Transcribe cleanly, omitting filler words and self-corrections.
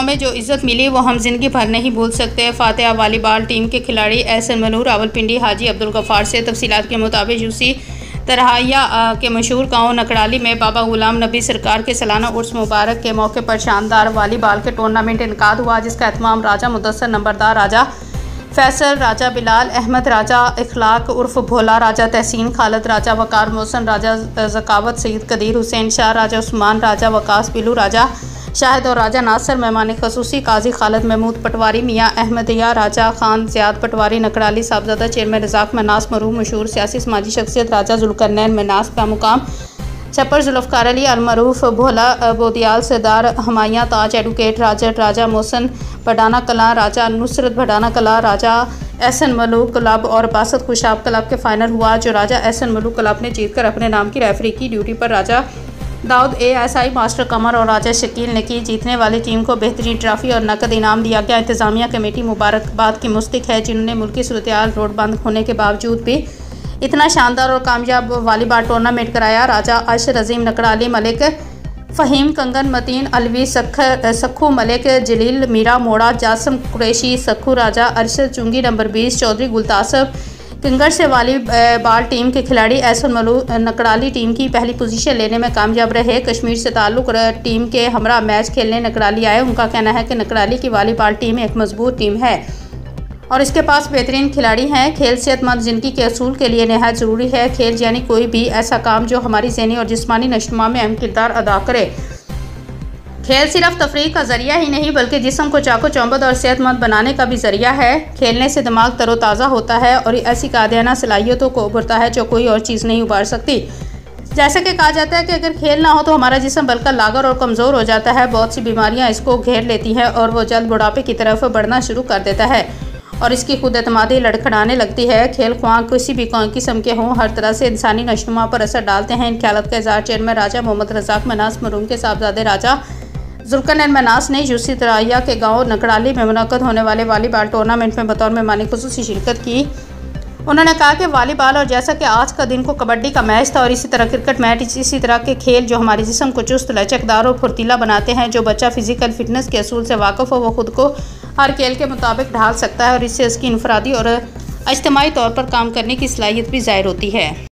में जो इज़्ज़त मिली वो हम ज़िंदगी भर नहीं भूल सकते। फातिहा वॉलीबॉल टीम के खिलाड़ी एहसन मनूर रावलपिंडी हाजी अब्दुल गफ्फार से तफसीलात के मुताबिक यूसी तरहाइया के मशहूर गांव नकड़ाली में बाबा गुलाम नबी सरकार के सालाना उर्स मुबारक के मौके पर शानदार वॉलीबॉल के टूर्नामेंट इनकाद हुआ, जिसका एहतमाम राजा मुदस्सर नंबरदार, राजा फैसल, राजा बिलाल अहमद, राजा इखलाक उर्फ भोला, राजा तहसीन खालद, राजा वकार मोहसन, राजा ज़कावत सईद कदीर हुसैन शाह, राजा उस्मान, राजा वकास बिलू, राजा शाहिद और राजा नासर, मेहमान खसूसी काजी खालिद महमूद पटवारी, मियाँ अहमदिया, राजा खान ज़ियाद पटवारी नकड़ाली, साहबजादा चेयरमैन रज़ाक मनास मरूम, मशहूर सियासी समाजी शख्सियत राजा जुल्करनैन मनास बामुकाम, छप्पर जुल्फ़कार अली अलमरूफ भोला बोदियाल, सरदार हमाया ताज एडवोकेट राजर, राजा मोहसन भडाना कलां, राजा नुसरत भडाना कलां, राजा एहसन मलूक क्लब और बासत खुशाब क्लब के फाइनल हुआ, जो राजा एहसन मलूक क्लब ने जीतकर अपने नाम की रेफरी की ड्यूटी पर राजा दाऊद ASI मास्टर कमर और राजा शकील ने की। जीतने वाली टीम को बेहतरीन ट्रॉफी और नकद इनाम दिया गया। इंतज़ामिया कमेटी मुबारकबाद की मुस्तक है, जिन्होंने मुल्की सूरत-ए-हाल रोड बंद होने के बावजूद भी इतना शानदार और कामयाब वॉलीबॉल टूर्नामेंट कराया। राजा अशर अजीम नकड़ाली, मलिक फ़हीम कंगन, मतीन अलवी सखू, मलिक जलील मीरा मोड़ा, जासम कुरैशी सखू, राजा अरशद चुंगी नंबर 20, चौधरी गुलतासब किंगर से वॉलीबॉल टीम के खिलाड़ी एहसन मलूक नकड़ाली टीम की पहली पोजीशन लेने में कामयाब रहे। कश्मीर से ताल्लुक़ टीम के हमरा मैच खेलने नकड़ाली आए। उनका कहना है कि नकड़ाली की वॉलीबॉल टीम एक मजबूत टीम है और इसके पास बेहतरीन खिलाड़ी हैं। खेल सेहतमंद ज़िंदगी के असूल के लिए नहायत ज़रूरी है। खेल यानी कोई भी ऐसा काम जो हमारी ज़हनी और जिस्मानी नशोनुमा में अहम किरदार अदा करे। खेल सिर्फ तफरीह का ज़रिया ही नहीं बल्कि जिस्म को चाको चौबंद और सेहतमंद बनाने का भी ज़रिया है। खेलने से दिमाग तरोताज़ा होता है और ऐसी कादियाना सलाहियतों को उभरता है जो कोई और चीज़ नहीं उभार सकती। जैसे कि कहा जाता है कि अगर खेल ना हो तो हमारा जिस्म बल्कि लागर और कमज़ोर हो जाता है। बहुत सी बीमारियां इसको घेर लेती हैं और वो जल्द बुढ़ापे की तरफ बढ़ना शुरू कर देता है और इसकी खुद एतमादी लड़खड़ाने लगती है। खेल ख्वाह किसी भी किस्म के हों, हर तरह से इंसानी नशोनुमा पर असर डालते हैं। इन ख्यालात का इज़हार चेयरमैन राजा मोहम्मद रज़ाक मनास मरूम के साहबजादे राजा जुल्करनैन मनास ने यूसी तरहाइया के गांव नकड़ाली में मुनक़्क़द होने वाले वॉलीबॉल टूर्नामेंट में बतौर मेहमान ख़ुसूसी शिरकत की। उन्होंने कहा कि वॉलीबॉल और जैसा कि आज का दिन को कबड्डी का मैच था और इसी तरह क्रिकेट मैच, इसी तरह के खेल जो हमारे जिस्म को चुस्त, लचकदार और फुर्तीला बनाते हैं। जो बच्चा फ़िज़िकल फ़िटनेस के असूल से वाक़िफ़ हो वो ख़ुद को हर खेल के मुताबिक ढाल सकता है और इससे उसकी इनफरादी और इज्तिमाई तौर पर काम करने की सलाहियत भी ज़ाहिर होती है।